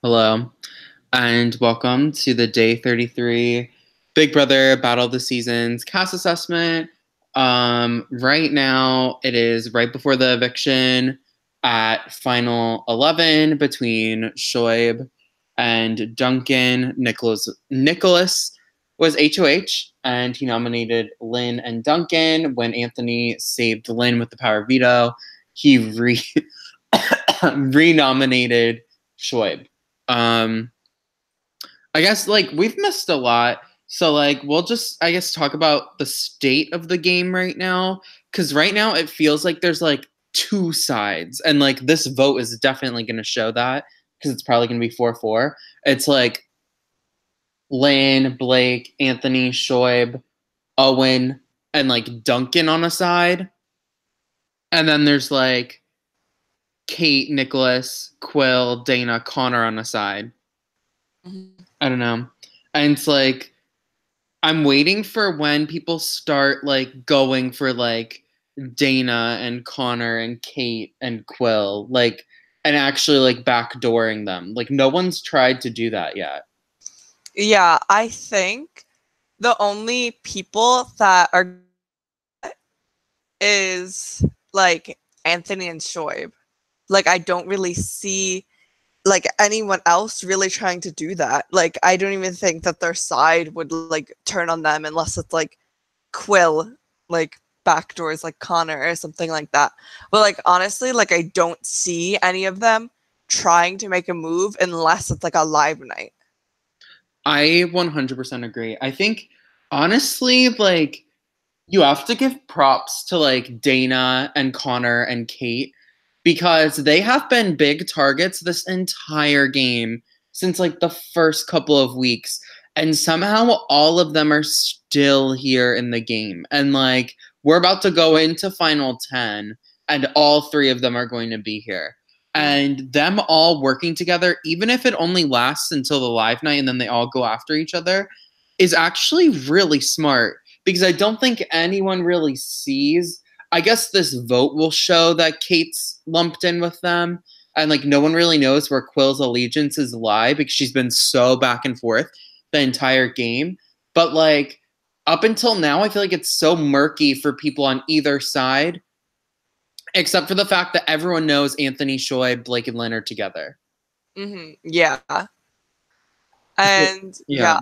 Hello, and welcome to the day 33 Big Brother Battle of the Seasons cast assessment. Right now, it is right before the eviction at final 11 between Shoaib and Duncan. Nicholas was HOH, and he nominated Lynn and Duncan. When Anthony saved Lynn with the power veto, he renominated Shoaib. Um, I guess like we've missed a lot. So like we'll just I guess talk about the state of the game right now cuz right now it feels like there's like two sides and like this vote is definitely going to show that cuz it's probably going to be 4-4. It's like Lynn, Blake, Anthony, Shoaib, Owen and like Duncan on a side. And then there's like Kate, Nicholas, Quill, Dana, Connor on a side. Mhm. I don't know. And it's like I'm waiting for when people start like going for like Dana and Connor and Kate and Quill, like and actually like backdooring them. Like no one's tried to do that yet. Yeah, I think the only people that are is like Anthony and Shoaib. Like I don't really see like anyone else really trying to do that. Like I don't even think that their side would like turn on them unless it's like Quill, like backdoors like Connor or something like that. But like honestly, like I don't see any of them trying to make a move unless it's like a live night. I 100% agree. I think honestly like you have to give props to like Dana and Connor and Kate because they have been big targets this entire game since like the first couple of weeks. And somehow all of them are still here in the game. And like we're about to go into final 10, and all three of them are going to be here. And them all working together, even if it only lasts until the live night and then they all go after each other, is actually really smart because I don't think anyone really sees. I guess this vote will show that Kate's lumped in with them. And like no one really knows where Quill's allegiances lie because she's been so back and forth the entire game. But like up until now, I feel like it's so murky for people on either side, except for the fact that everyone knows Anthony, Shoaib, Blake, and Leonard together. Yeah. And Yeah. yeah.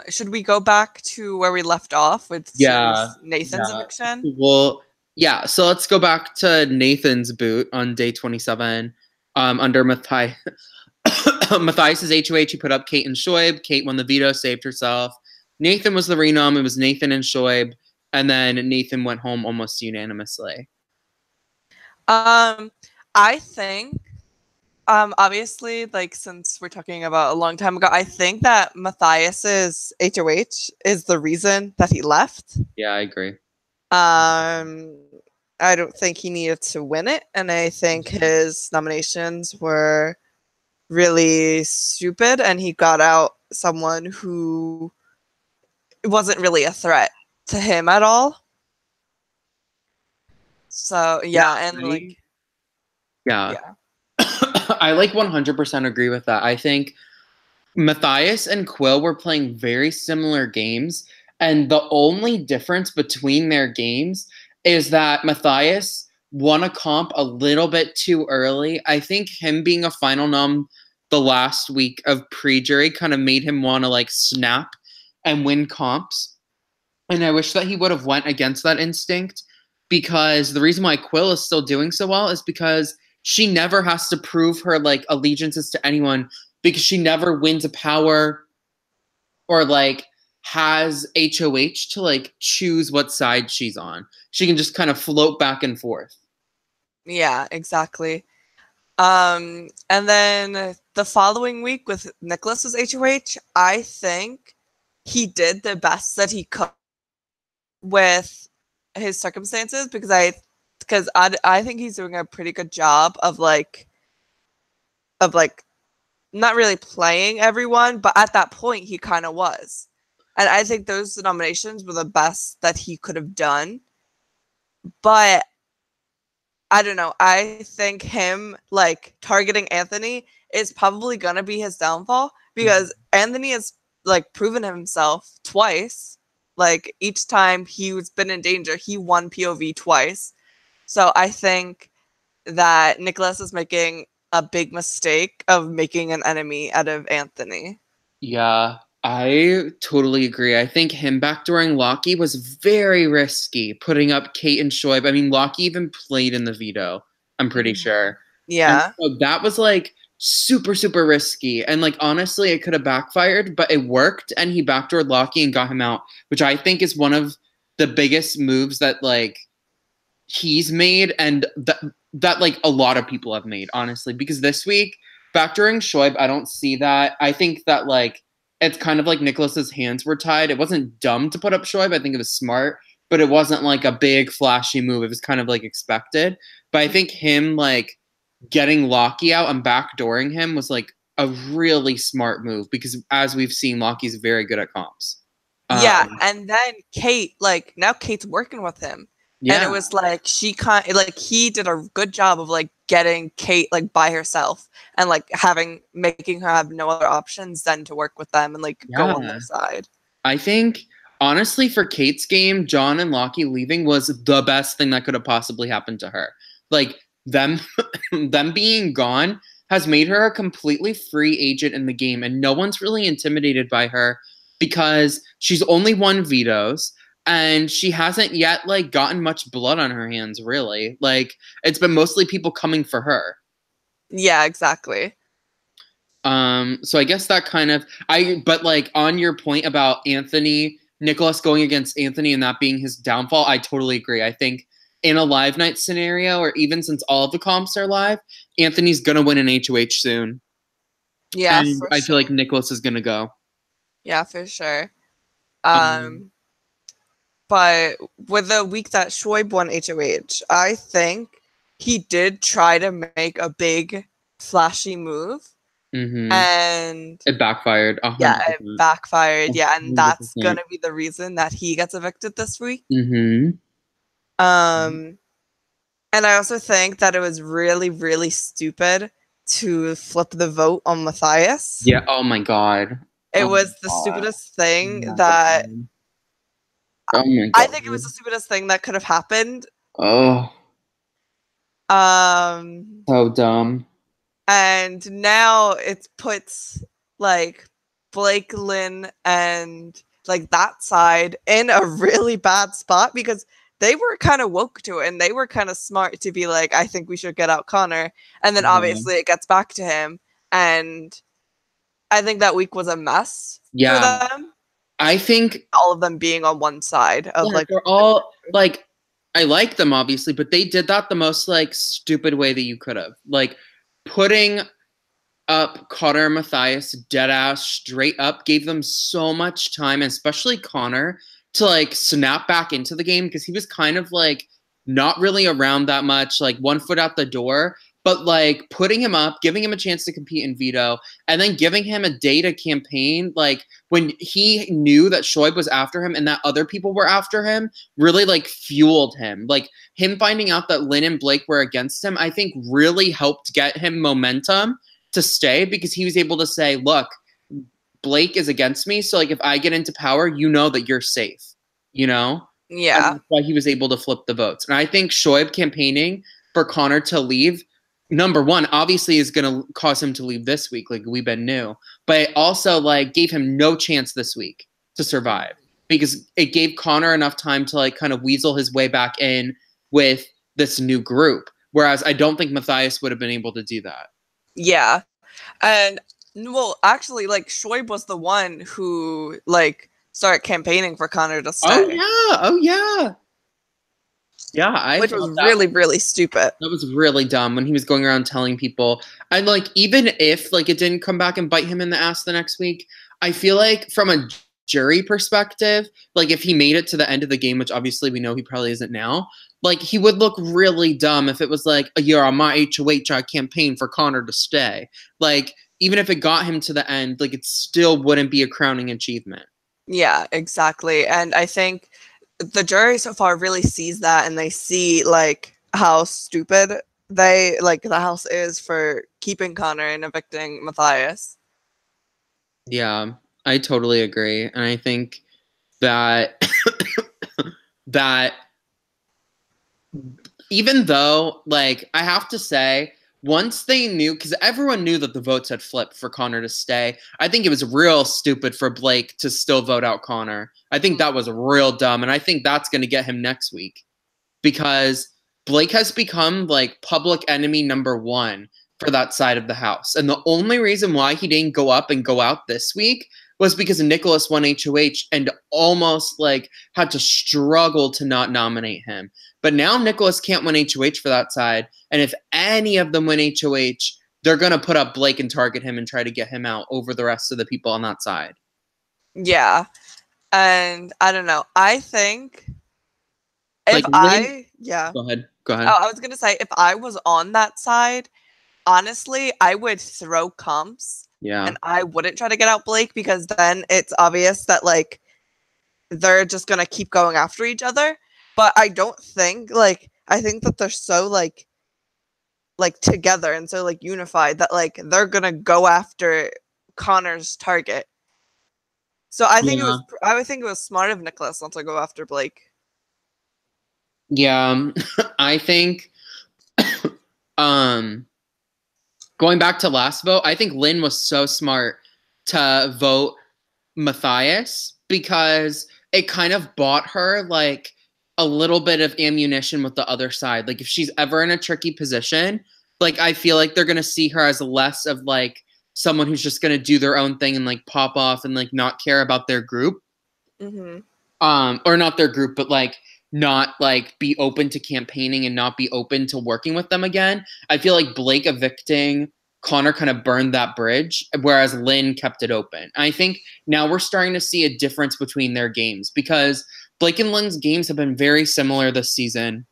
Should we go back to where we left off with Yeah. Nathan's Yeah. eviction? Well, yeah. So let's go back to Nathan's boot on day 27 under Matthias. Matthias's HOH, he put up Kate and Shoaib. Kate won the veto, saved herself. Nathan was the renom. It was Nathan and Shoaib. And then Nathan went home almost unanimously. I think obviously like since we're talking about a long time ago, I think that Matthias's HOH is the reason that he left. Yeah, I agree. I don't think he needed to win it, and I think his nominations were really stupid, and he got out someone who wasn't really a threat to him at all. So yeah, and like yeah. yeah. I like 100% agree with that. I think Matthias and Quill were playing very similar games, and the only difference between their games is that Matthias won a comp a little bit too early. I think him being a final nom the last week of pre-jury kind of made him want to like snap and win comps. And I wish that he would have went against that instinct because the reason why Quill is still doing so well is because she never has to prove her like allegiances to anyone because she never wins a power or like has HOH to like choose what side she's on. She can just kind of float back and forth. Yeah, exactly. And then the following week with Nicholas's HOH, I think he did the best that he could with his circumstances because I think he's doing a pretty good job of like not really playing everyone, but at that point he kind of was. And I think those nominations were the best that he could have done. But I don't know. I think him like targeting Anthony is probably gonna be his downfall because Anthony has like proven himself twice. Like each time he's been in danger, he won POV twice. So I think that Nicholas is making a big mistake of making an enemy out of Anthony. Yeah, I totally agree. I think him backdooring Lockie was very risky, putting up Kate and Shoaib. I mean, Lockie even played in the veto, I'm pretty sure. And Yeah. so that was like super, super risky. And like honestly, it could have backfired, but it worked and he backdoored Lockie and got him out, which I think is one of the biggest moves that like he's made and that like a lot of people have made, honestly, because this week backdooring Shoaib, I don't see that. I think that like it's kind of like Nicholas's hands were tied. It wasn't dumb to put up Shoaib. I think it was smart, but it wasn't like a big flashy move. It was kind of like expected. But I think him like getting Lockie out and backdooring him was like a really smart move because as we've seen, Lockie's very good at comps. Yeah, and then Kate, like now Kate's working with him. Yeah. And it was like he did a good job of like getting Kate like by herself and like making her have no other options than to work with them and like go on their side. I think honestly for Kate's game, John and Lockie leaving was the best thing that could have possibly happened to her. Like them being gone has made her a completely free agent in the game and no one's really intimidated by her because she's only won vetoes. And she hasn't yet like gotten much blood on her hands, really. Like it's been mostly people coming for her. Yeah, exactly. So I guess that kind of but like on your point about Nicholas going against Anthony and that being his downfall, I totally agree. I think in a live night scenario, or even since all of the comps are live, Anthony's gonna win an HOH soon. Yeah, and I feel like Nicholas is gonna go. Yeah, for sure. But with the week that Shoaib won HOH, I think he did try to make a big flashy move. And it backfired. 100%. Yeah, it backfired. Yeah, and that's going to be the reason that he gets evicted this week. And I also think that it was really, really stupid to flip the vote on Matthias. Yeah, oh my god. It was the stupidest thing that... Oh my god. I think it was the stupidest thing that could have happened. Oh. So dumb. And now it puts like Blake, Lynn, and like that side in a really bad spot because they were kind of woke to it and they were kind of smart to be like, I think we should get out Connor. And then obviously it gets back to him. And I think that week was a mess for them. I think all of them being on one side of like they're all like I like them obviously, but they did that the most like stupid way that you could have. Like putting up Connor and Matthias dead ass straight up gave them so much time, especially Connor, to like snap back into the game because he was kind of like not really around that much, like 1 foot out the door. But like putting him up, giving him a chance to compete in veto, and then giving him a day to campaign, like when he knew that Shoaib was after him and that other people were after him, really like fueled him. Like him finding out that Lynn and Blake were against him, I think really helped get him momentum to stay because he was able to say, look, Blake is against me. So like if I get into power, you know that you're safe, you know? Yeah. And that's why he was able to flip the votes. And I think Shoaib campaigning for Connor to leave, number one, obviously is going to cause him to leave this week, like Weebin knew, but it also like gave him no chance this week to survive because it gave Connor enough time to like kind of weasel his way back in with this new group. Whereas I don't think Matthias would have been able to do that. Yeah. And well, actually like Shoaib was the one who like started campaigning for Connor to stay. Oh yeah. Yeah, which was really, really stupid. That was really dumb when he was going around telling people. And like, even if like it didn't come back and bite him in the ass the next week, I feel like from a jury perspective, like if he made it to the end of the game, which obviously we know he probably isn't now, like he would look really dumb if it was like, you're on my HOH, I campaign for Connor to stay. Like, even if it got him to the end, like it still wouldn't be a crowning achievement. Yeah, exactly. And I think the jury so far really sees that and they see like how stupid they like the house is for keeping Connor and evicting Matthias. Yeah, I totally agree. And I think that that even though, like, I have to say, once they knew, because everyone knew that the votes had flipped for Connor to stay, I think it was real stupid for Blake to still vote out Connor. I think that was real dumb, and I think that's going to get him next week because Blake has become like public enemy number one for that side of the house. And the only reason why he didn't go up and go out this week was because Nicholas won HOH and almost like had to struggle to not nominate him. But now Nicholas can't win HOH for that side. And if any of them win HOH, they're going to put up Blake and target him and try to get him out over the rest of the people on that side. Yeah. And I don't know. I think if Like, yeah. Go ahead. Oh, I was going to say, if I was on that side, honestly, I would throw comps. Yeah. And I wouldn't try to get out Blake because then it's obvious that like they're just gonna keep going after each other. But I don't think like I think that they're so like together and so like unified that like they're gonna go after Connor's target. So I think I would think it was smart of Nicholas not to go after Blake. Yeah, I think going back to last vote, I think Lynn was so smart to vote Matthias because it kind of bought her like a little bit of ammunition with the other side. Like if she's ever in a tricky position, like I feel like they're gonna see her as less of like someone who's just gonna do their own thing and like pop off and like not care about their group. Mm-hmm. Or not their group, but like not like be open to campaigning and not be open to working with them again. I feel like Blake evicting Connor kind of burned that bridge, whereas Lynn kept it open. I think now we're starting to see a difference between their games because Blake and Lynn's games have been very similar this season.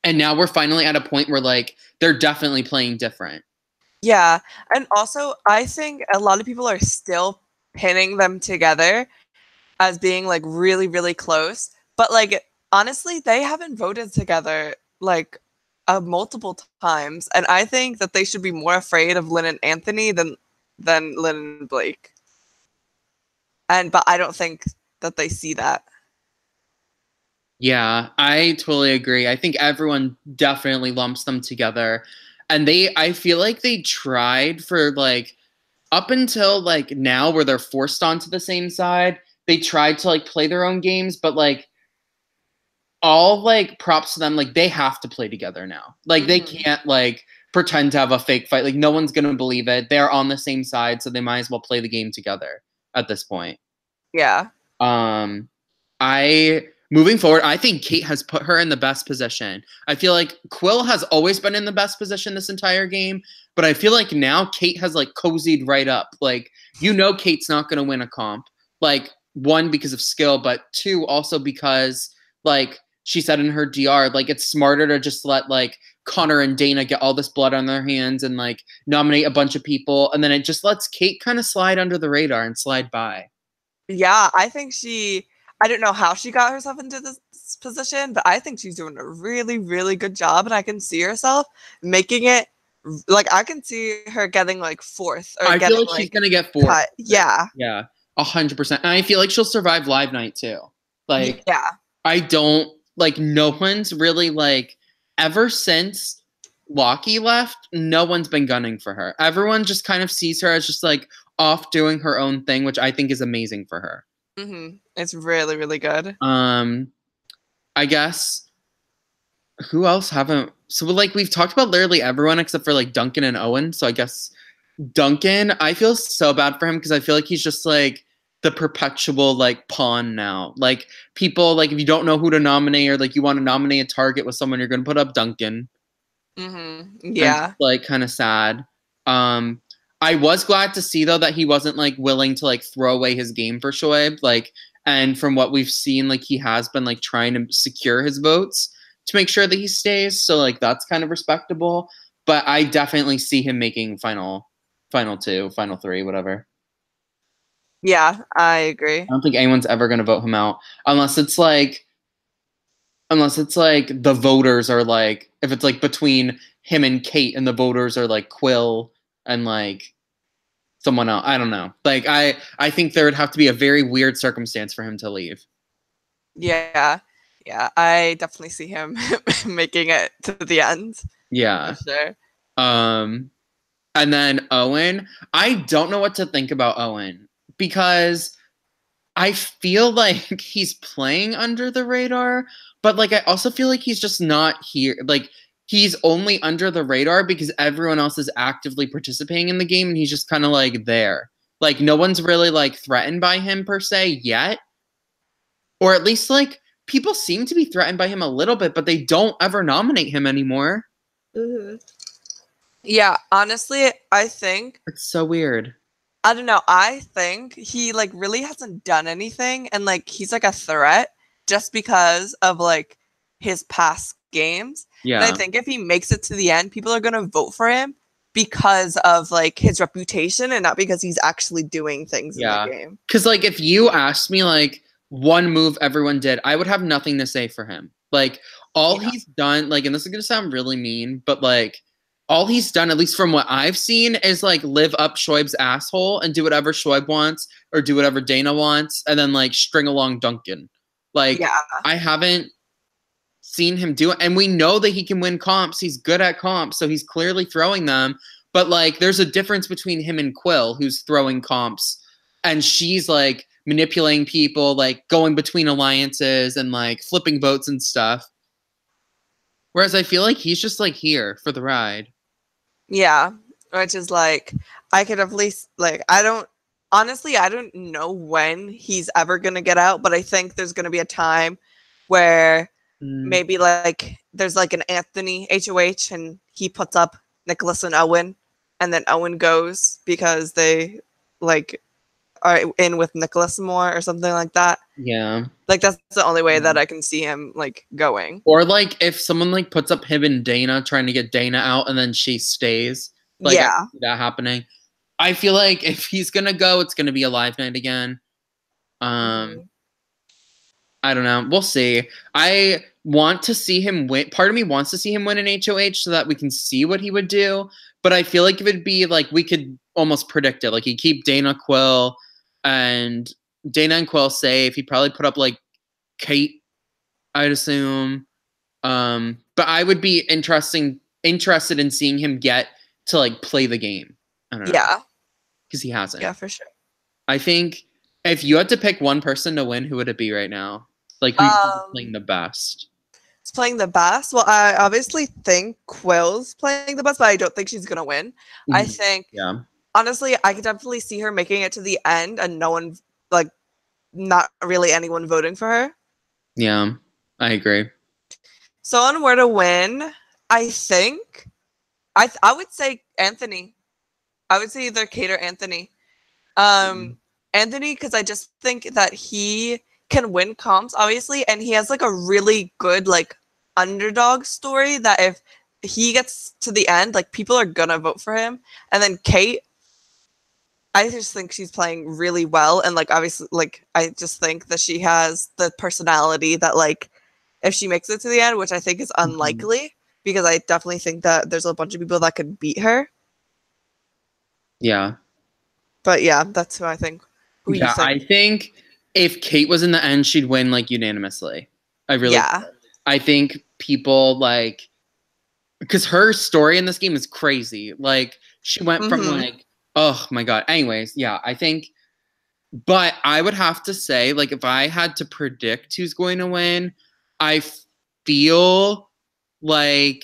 And now we're finally at a point where like they're definitely playing different. Yeah. And also I think a lot of people are still pinning them together as being like really, really close. But like honestly, they haven't voted together like multiple times, and I think that they should be more afraid of Lynn and Anthony than Lynn and Blake. But I don't think that they see that. Yeah, I totally agree. I think everyone definitely lumps them together. And I feel like they tried for like up until like now where they're forced onto the same side, they tried to like play their own games, but like all like props to them, like they have to play together now. Like they can't like pretend to have a fake fight. Like no one's gonna believe it. They're on the same side, so they might as well play the game together at this point. Yeah. I moving forward, I think Kate has put her in the best position. I feel like Quill has always been in the best position this entire game, but I feel like now Kate has like cozied right up. Like Kate's not gonna win a comp. Like one because of skill, but two also because like she said in her DR, like it's smarter to just let like Connor and Dana get all this blood on their hands and like nominate a bunch of people, and then it just lets Kate kind of slide under the radar and slide by. Yeah, I think I don't know how she got herself into this position, but I think she's doing a really, really good job, and I can see herself making it. Like I can see her getting like fourth. Or I getting, feel like she's gonna get fourth. Cut. Yeah. Yeah. 100%. And I feel like she'll survive live night too. Like, yeah. I don't like no one's really like ever since Lockie left, no one's been gunning for her. Everyone just kind of sees her as just like off doing her own thing, which I think is amazing for her. It's really, really good. I guess who else haven't so like we've talked about literally everyone except for like Duncan and Owen. So I guess Duncan, I feel so bad for him because I feel like he's just like the perpetual like pawn now. Like people like if you don't know who to nominate or like you want to nominate a target with someone, you're gonna put up Duncan. Yeah. And, like kind of sad. I was glad to see though that he wasn't like willing to like throw away his game for Shoaib. Like, and from what we've seen, like he has been like trying to secure his votes to make sure that he stays. So like that's kind of respectable. But I definitely see him making final two, final three, whatever. Yeah, I agree. I don't think anyone's ever going to vote him out unless it's like Unless it's like the voters are like, if it's like between him and Kate and the voters are like Quill and like someone else. I don't know. Like I think there would have to be a very weird circumstance for him to leave. Yeah. Yeah. I definitely see him making it to the end. Yeah. For sure. And then Owen, I don't know what to think about Owen because I feel like he's playing under the radar, but like I also feel like he's just not here. Like he's only under the radar because everyone else is actively participating in the game and he's just kind of like there. Like no one's really like threatened by him per se yet. Or at least like people seem to be threatened by him a little bit, but they don't ever nominate him anymore. Mm-hmm. Yeah, honestly, I think It's so weird. I don't know. I think he like really hasn't done anything and like he's like a threat just because of like his past games. Yeah. And I think if he makes it to the end, people are going to vote for him because of like his reputation and not because he's actually doing things in the game. Cuz like if you asked me like one move everyone did, I would have nothing to say for him. Like all he's done, like, and this is going to sound really mean, but like all he's done, at least from what I've seen, is like live up Shoaib's asshole and do whatever Shoaib wants or do whatever Dana wants and then like string along Duncan. Like I haven't seen him do it. And we know that he can win comps. He's good at comps, so he's clearly throwing them. But like there's a difference between him and Quill, who's throwing comps, and she's like manipulating people, like going between alliances and like flipping votes and stuff. Whereas I feel like he's just like here for the ride. Yeah, which is like, I could at least, like, I don't know when he's ever going to get out, but I think there's going to be a time where maybe like there's like an Anthony HOH and he puts up Nicholas and Owen and then Owen goes because they like are in with Nicholas more or something like that. Yeah. Like that's the only way that I can see him like going. Or like if someone like puts up him and Dana trying to get Dana out and then she stays. Like I can see that happening. I feel like if he's gonna go, it's gonna be a live night again. I don't know. We'll see. I want to see him win. Part of me wants to see him win an HOH so that we can see what he would do. But I feel like if it'd be like we could almost predict it. Like he'd keep Dana, Quill, and Dana and Quill safe. He'd probably put up like Kate, I'd assume. But I would be interested in seeing him get to like play the game. I don't know. Yeah. Because he hasn't. Yeah, for sure. I think if you had to pick one person to win, who would it be right now? Like who's playing the best? It's playing the best. Well, I obviously think Quill's playing the best, but I don't think she's gonna win. I think honestly, I could definitely see her making it to the end and no one like not really anyone voting for her. Yeah, I agree. So on where to win, I think I would say Anthony. I would say either Kate or Anthony. Anthony, because I just think that he can win comps, obviously, and he has like a really good like underdog story that if he gets to the end, like people are gonna vote for him. And then Kate, I just think she's playing really well, and like obviously, like I just think that she has the personality that like if she makes it to the end, which I think is unlikely, because I definitely think that there's a bunch of people that could beat her. Yeah. But yeah, that's who I think. Who yeah, I think if Kate was in the end, she'd win like unanimously. I really I think people like because her story in this game is crazy. Like she went from like, oh my god. Anyways, yeah, I think but I would have to say, like, if I had to predict who's going to win, I feel like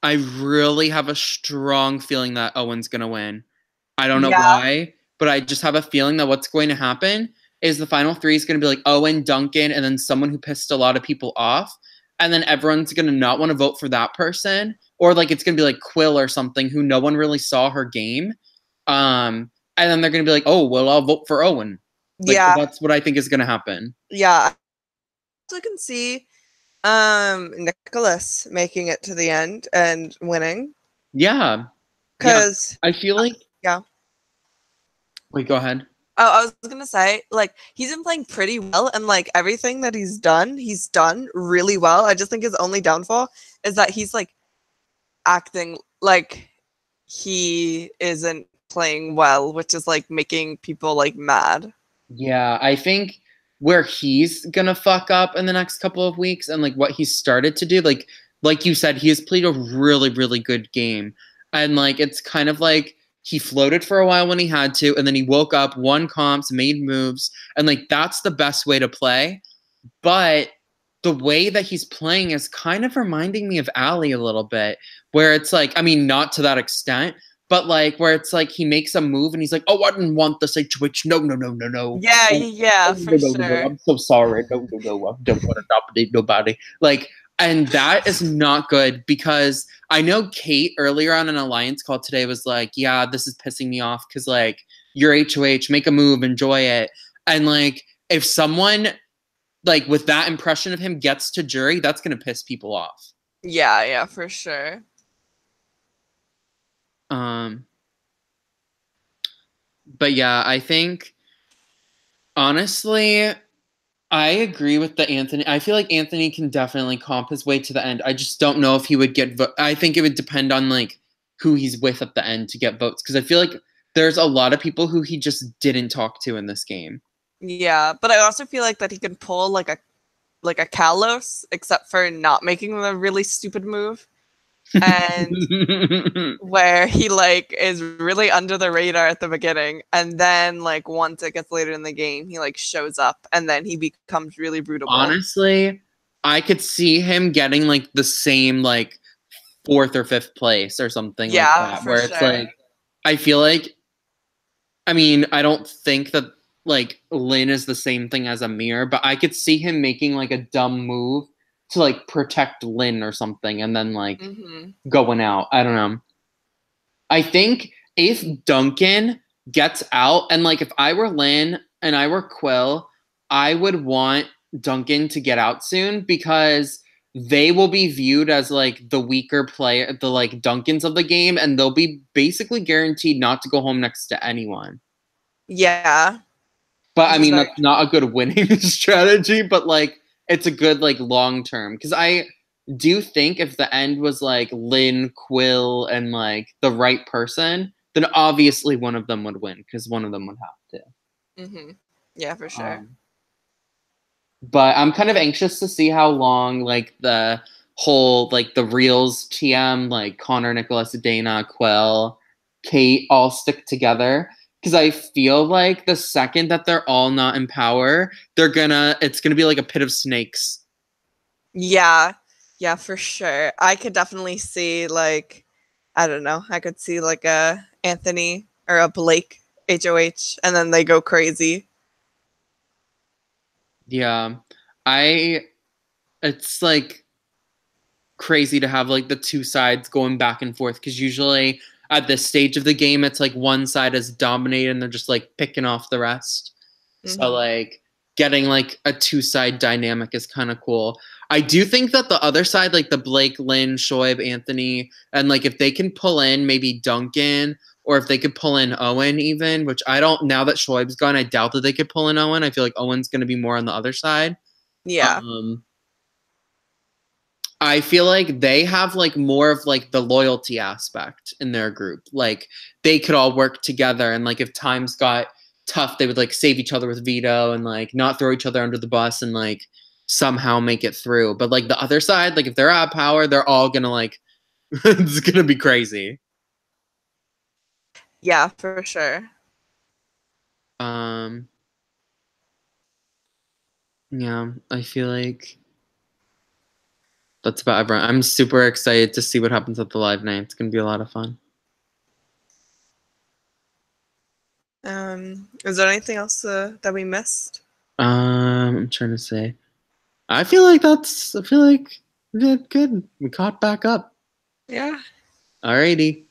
I really have a strong feeling that Owen's going to win. I don't know why, but I just have a feeling that what's going to happen is the final three is going to be like Owen, Duncan, and then someone who pissed a lot of people off. And then everyone's going to not want to vote for that person. Or like it's going to be like Quill or something who no one really saw her game. And then they're going to be like, oh, well, I'll vote for Owen. Like, that's what I think is going to happen. Yeah. So I can see Nicholas making it to the end and winning. Yeah. Because I feel like... Yeah. Wait, go ahead. Oh, I was gonna say, like, he's been playing pretty well, and like everything that he's done really well. I just think his only downfall is that he's like acting like he isn't playing well, which is like making people like mad. Yeah, I think where he's gonna fuck up in the next couple of weeks and like what he started to do, like you said, he has played a really, really good game. And like it's kind of like he floated for a while when he had to, and then he woke up, won comps, made moves, and like that's the best way to play. But the way that he's playing is kind of reminding me of Ali a little bit, where it's like, I mean, not to that extent, but like where it's like he makes a move and he's like, "Oh, I didn't want this H. No, no, no, no, no. Yeah, Oh, yeah, no, for no, no, no. sure. I'm so sorry. No, no, no. I don't want to dominate nobody." Like, and that is not good because I know Kate earlier on an Alliance call today was like, "Yeah, this is pissing me off because like you're HOH, make a move, enjoy it." And like if someone like with that impression of him gets to jury, that's gonna piss people off. Yeah, yeah, for sure. Um, but yeah, I think honestly, I agree with the Anthony. I feel like Anthony can definitely comp his way to the end. I just don't know if he would get. I think it would depend on like who he's with at the end to get votes because I feel like there's a lot of people who he just didn't talk to in this game. Yeah, but I also feel like that he can pull like a Kalos, except for not making the really stupid move. And where he like is really under the radar at the beginning, and then like once it gets later in the game, he like shows up, and then he becomes really brutal. Honestly, I could see him getting like the same like fourth or fifth place or something like that, for where it's sure. like I feel like I mean, I don't think that like Lin is the same thing as Amir, but I could see him making like a dumb move to like protect Lin or something and then like going out. I don't know. I think if Duncan gets out and like if I were Lin and I were Quill, I would want Duncan to get out soon because they will be viewed as like the weaker player, the like Duncans of the game, and they'll be basically guaranteed not to go home next to anyone. Yeah. But I mean, that's not a good winning strategy, but like it's a good like long term because I do think if the end was like Lin, Quill, and like the right person, then obviously one of them would win because one of them would have to. Yeah, for sure. But I'm kind of anxious to see how long like the whole like the reels TM like Connor, Nicholas, Dana, Quill, Kate all stick together because I feel like the second that they're all not in power, it's gonna be like a pit of snakes. Yeah, yeah, for sure. I could definitely see like I don't know. I could see like a Anthony or a Blake HOH, and then they go crazy. Yeah, it's like crazy to have like the two sides going back and forth because usually at this stage of the game, it's like one side is dominated and they're just like picking off the rest. So like getting like a two-side dynamic is kind of cool. I do think that the other side, like the Blake, Lin, Shoaib, Anthony, and like if they can pull in maybe Duncan or if they could pull in Owen even, which I don't, now that Shoaib's gone, I doubt that they could pull in Owen. I feel like Owen's going to be more on the other side. Yeah. I feel like they have like more of like the loyalty aspect in their group. Like they could all work together and like if times got tough, they would like save each other with Vito and like not throw each other under the bus and like somehow make it through. But like the other side, like if they're out of power, they're all gonna like it's gonna be crazy. Yeah, for sure. Yeah, I feel like that's about everyone. I'm super excited to see what happens at the live night. It's gonna be a lot of fun. Is there anything else that we missed? I'm trying to say. I feel like we did good. We caught back up. Yeah. Alrighty.